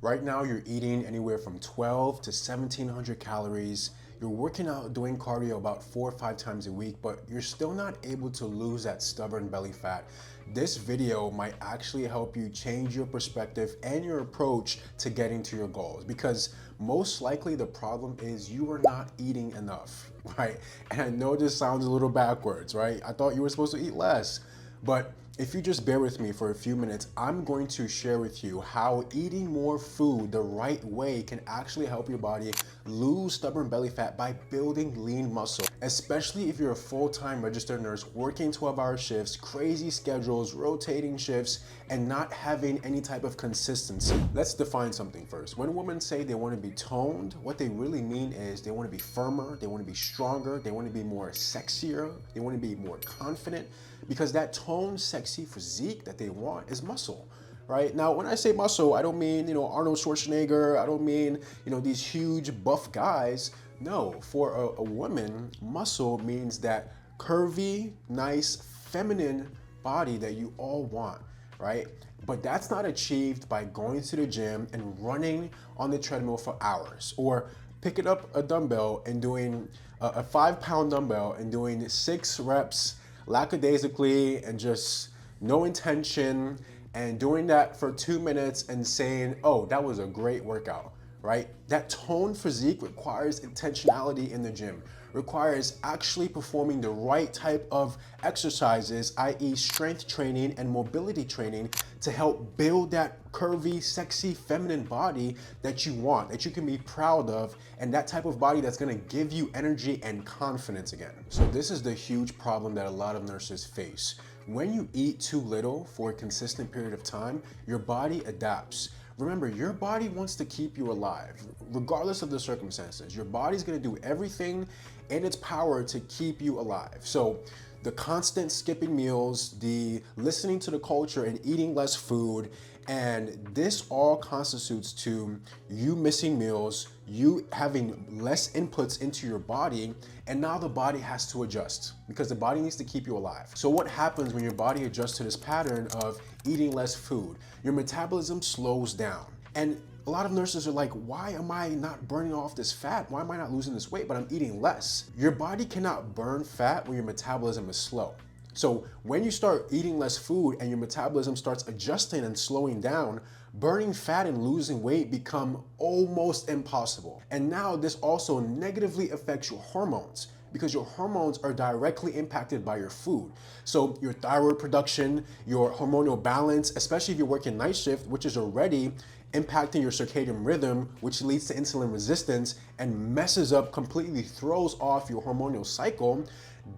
Right now, you're eating anywhere from 12 to 1700 calories. You're working out, doing cardio about 4 or 5 times a week, but you're still not able to lose that stubborn belly fat. This video might actually help you change your perspective and your approach to getting to your goals, because most likely the problem is you are not eating enough, right? And I know this sounds a little backwards, right? I thought you were supposed to eat less, but if you just bear with me for a few minutes, I'm going to share with you how eating more food the right way can actually help your body lose stubborn belly fat by building lean muscle, especially if you're a full-time registered nurse working 12-hour shifts, crazy schedules, rotating shifts, and not having any type of consistency. Let's define something first. When women say they want to be toned, what they really mean is they want to be firmer, they want to be stronger, they want to be more sexier, they want to be more confident, because that toned, sexy physique that they want is muscle. Right? Now, when I say muscle, I don't mean, Arnold Schwarzenegger. I don't mean, these huge buff guys. No, for a woman, muscle means that curvy, nice, feminine body that you all want, right? But that's not achieved by going to the gym and running on the treadmill for hours, or picking up a dumbbell and doing a 5 pound dumbbell and doing 6 reps lackadaisically and just no intention, and doing that for 2 minutes and saying, oh, that was a great workout, right? That toned physique requires intentionality in the gym, requires actually performing the right type of exercises, i.e. strength training and mobility training, to help build that curvy, sexy, feminine body that you want, that you can be proud of, and that type of body that's gonna give you energy and confidence again. So this is the huge problem that a lot of nurses face. When you eat too little for a consistent period of time, your body adapts. Remember, your body wants to keep you alive, regardless of the circumstances. Your body's gonna do everything in its power to keep you alive. So the constant skipping meals, the listening to the culture and eating less food, and this all constitutes to you missing meals, you having less inputs into your body, and now the body has to adjust because the body needs to keep you alive. So what happens when your body adjusts to this pattern of eating less food? Your metabolism slows down. And a lot of nurses are like, why am I not burning off this fat? Why am I not losing this weight, but I'm eating less? Your body cannot burn fat when your metabolism is slow. So when you start eating less food and your metabolism starts adjusting and slowing down, burning fat and losing weight become almost impossible. And now this also negatively affects your hormones, because your hormones are directly impacted by your food. So your thyroid production, your hormonal balance, especially if you're working night shift, which is already impacting your circadian rhythm, which leads to insulin resistance and messes up, completely throws off your hormonal cycle.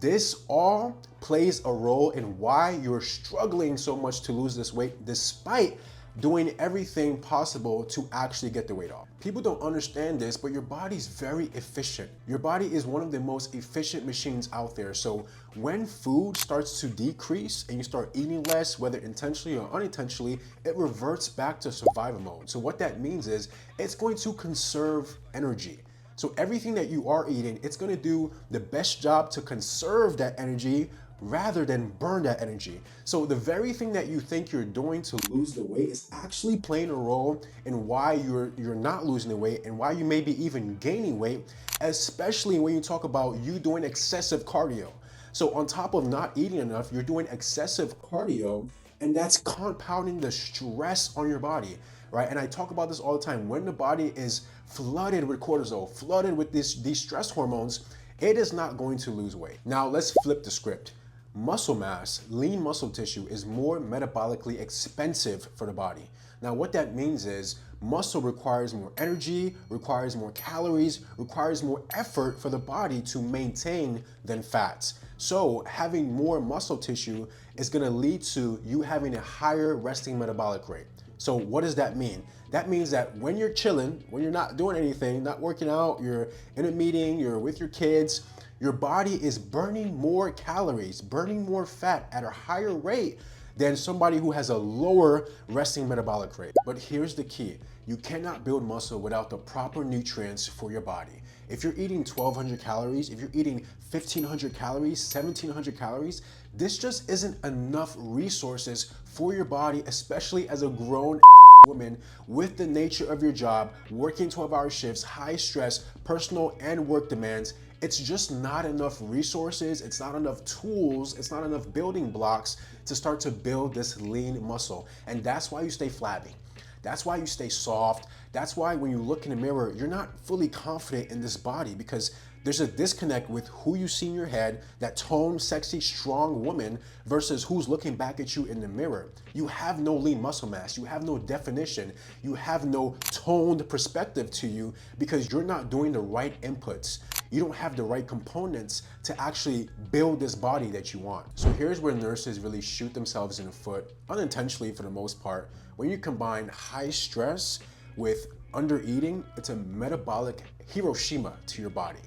This all plays a role in why you're struggling so much to lose this weight, despite doing everything possible to actually get the weight off. People don't understand this, but your body's very efficient. Your body is one of the most efficient machines out there. So when food starts to decrease and you start eating less, whether intentionally or unintentionally, it reverts back to survival mode. So what that means is it's going to conserve energy. So everything that you are eating, it's gonna do the best job to conserve that energy rather than burn that energy. So the very thing that you think you're doing to lose the weight is actually playing a role in why you're not losing the weight and why you may be even gaining weight, especially when you talk about you doing excessive cardio. So on top of not eating enough, you're doing excessive cardio, and that's compounding the stress on your body, right? And I talk about this all the time. When the body is flooded with cortisol, flooded with these stress hormones, it is not going to lose weight. Now let's flip the script. Muscle mass, lean muscle tissue, is more metabolically expensive for the body. Now what that means is muscle requires more energy, requires more calories, requires more effort for the body to maintain than fats. So having more muscle tissue is gonna lead to you having a higher resting metabolic rate. So what does that mean? That means that when you're chilling, when you're not doing anything, not working out, you're in a meeting, you're with your kids, your body is burning more calories, burning more fat at a higher rate than somebody who has a lower resting metabolic rate. But here's the key. You cannot build muscle without the proper nutrients for your body. If you're eating 1,200 calories, if you're eating 1,500 calories, 1,700 calories, this just isn't enough resources for your body, especially as a grown women with the nature of your job, working 12-hour shifts, high stress, personal and work demands, it's just not enough resources, it's not enough tools, it's not enough building blocks to start to build this lean muscle. And that's why you stay flabby. That's why you stay soft. That's why when you look in the mirror, you're not fully confident in this body, because there's a disconnect with who you see in your head, that toned, sexy, strong woman, versus who's looking back at you in the mirror. You have no lean muscle mass. You have no definition. You have no toned perspective to you because you're not doing the right inputs. You don't have the right components to actually build this body that you want. So here's where nurses really shoot themselves in the foot, unintentionally for the most part. When you combine high stress with under eating, it's a metabolic Hiroshima to your body.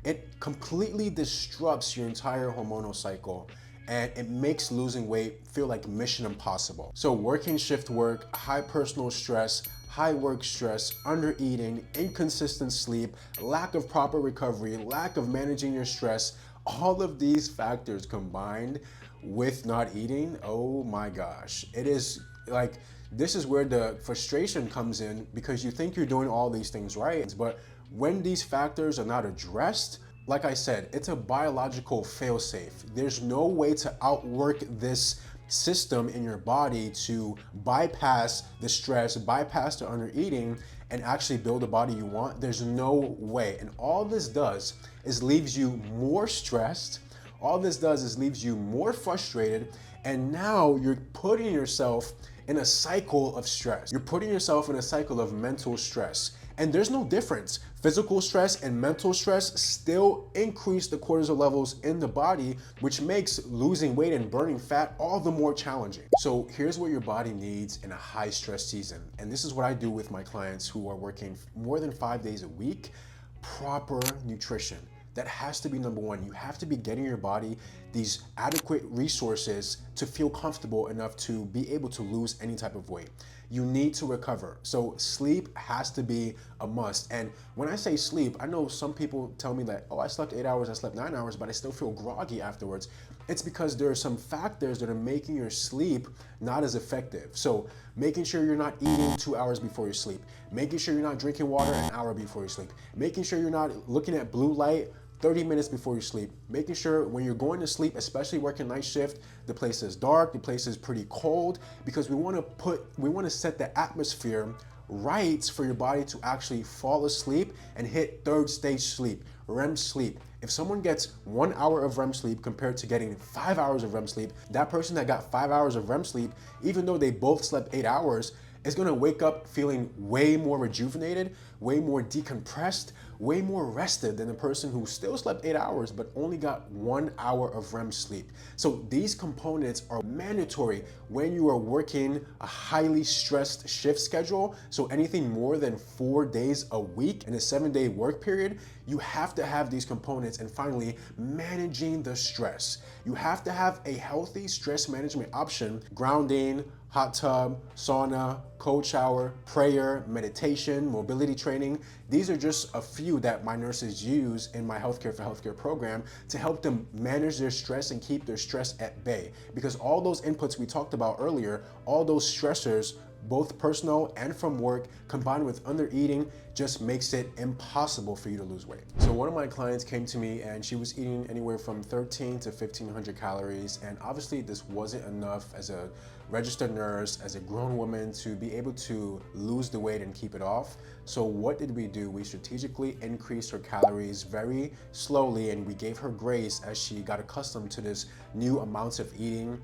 It completely disrupts your entire hormonal cycle, and it makes losing weight feel like mission impossible. So working shift work, high personal stress, high work stress, under eating, inconsistent sleep, lack of proper recovery, lack of managing your stress, all of these factors combined with not eating, oh my gosh. It is like, this is where the frustration comes in, because you think you're doing all these things right, but when these factors are not addressed, like I said, it's a biological failsafe. There's no way to outwork this system in your body to bypass the stress, bypass the under eating, and actually build the body you want. There's no way. And all this does is leaves you more stressed. All this does is leaves you more frustrated. And now you're putting yourself in a cycle of stress. You're putting yourself in a cycle of mental stress. And there's no difference. Physical stress and mental stress still increase the cortisol levels in the body, which makes losing weight and burning fat all the more challenging. So here's what your body needs in a high stress season. And this is what I do with my clients who are working more than 5 days a week. Proper nutrition. That has to be number one. You have to be getting your body these adequate resources to feel comfortable enough to be able to lose any type of weight. You need to recover. So sleep has to be a must. And when I say sleep, I know some people tell me that, oh, I slept 8 hours, I slept 9 hours, but I still feel groggy afterwards. It's because there are some factors that are making your sleep not as effective. So making sure you're not eating 2 hours before you sleep, making sure you're not drinking water an hour before you sleep, making sure you're not looking at blue light 30 minutes before you sleep, making sure when you're going to sleep, especially working night shift, the place is dark, the place is pretty cold, because we want to set the atmosphere right for your body to actually fall asleep and hit third stage sleep, REM sleep. If someone gets 1 hour of REM sleep compared to getting 5 hours of REM sleep, that person that got 5 hours of REM sleep, even though they both slept 8 hours, is gonna wake up feeling way more rejuvenated, way more decompressed, way more rested than the person who still slept 8 hours but only got 1 hour of REM sleep. So these components are mandatory when you are working a highly stressed shift schedule. So anything more than 4 days a week in a 7-day work period, you have to have these components. And finally, managing the stress. You have to have a healthy stress management option: grounding, hot tub, sauna, cold shower, prayer, meditation, mobility training. These are just a few that my nurses use in my Healthcare for Healthcare program to help them manage their stress and keep their stress at bay. Because all those inputs we talked about earlier, all those stressors, both personal and from work, combined with under eating, just makes it impossible for you to lose weight. So one of my clients came to me and she was eating anywhere from 13 to 1500 calories. And obviously this wasn't enough as a registered nurse, as a grown woman, to be able to lose the weight and keep it off. So what did we do? We strategically increased her calories very slowly, and we gave her grace as she got accustomed to this new amounts of eating.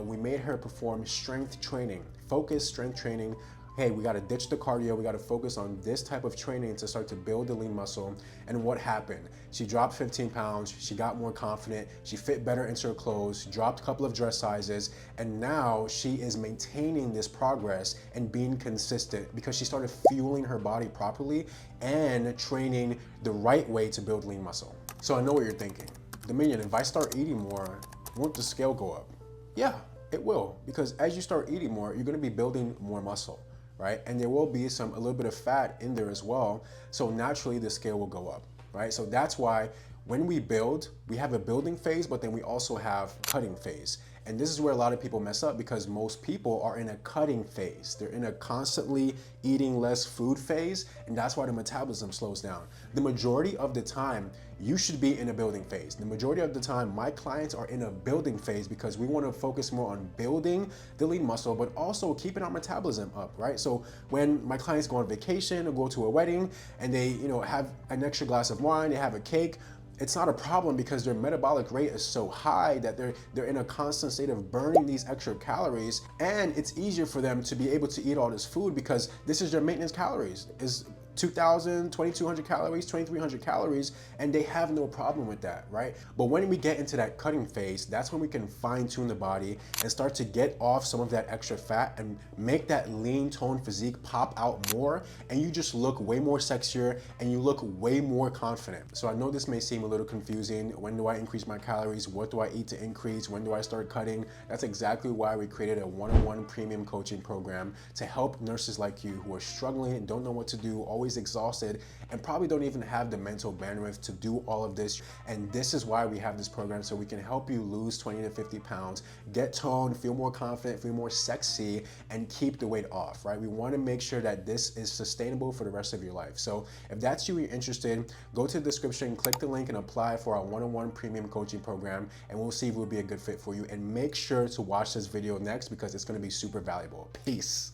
We made her perform strength training, focused strength training. Hey, we gotta ditch the cardio, we gotta focus on this type of training to start to build the lean muscle. And what happened? She dropped 15 pounds, she got more confident, she fit better into her clothes, dropped a couple of dress sizes, and now she is maintaining this progress and being consistent because she started fueling her body properly and training the right way to build lean muscle. So I know what you're thinking. Dominion, if I start eating more, won't the scale go up? Yeah, it will, because as you start eating more, you're gonna be building more muscle, right? And there will be a little bit of fat in there as well. So naturally the scale will go up, right? So that's why when we build, we have a building phase, but then we also have cutting phase. And this is where a lot of people mess up because most people are in a cutting phase. They're in a constantly eating less food phase, and that's why the metabolism slows down. The majority of the time, you should be in a building phase. The majority of the time, my clients are in a building phase because we want to focus more on building the lean muscle, but also keeping our metabolism up, right? So when my clients go on vacation or go to a wedding and they, have an extra glass of wine, they have a cake, it's not a problem because their metabolic rate is so high that they're in a constant state of burning these extra calories, and it's easier for them to be able to eat all this food because this is their maintenance calories. Is 2,000, 2,200 calories, 2,300 calories, and they have no problem with that, right? But when we get into that cutting phase, that's when we can fine tune the body and start to get off some of that extra fat and make that lean toned physique pop out more, and you just look way more sexier and you look way more confident. So I know this may seem a little confusing. When do I increase my calories? What do I eat to increase? When do I start cutting? That's exactly why we created a one-on-one premium coaching program to help nurses like you who are struggling and don't know what to do, always exhausted, and probably don't even have the mental bandwidth to do all of this. And this is why we have this program, so we can help you lose 20 to 50 pounds, get toned, feel more confident, feel more sexy, and keep the weight off, right? We want to make sure that this is sustainable for the rest of your life. So if that's you, you're interested, go to the description, click the link, and apply for our one-on-one premium coaching program, and we'll see if it will be a good fit for you. And make sure to watch this video next because it's going to be super valuable. Peace.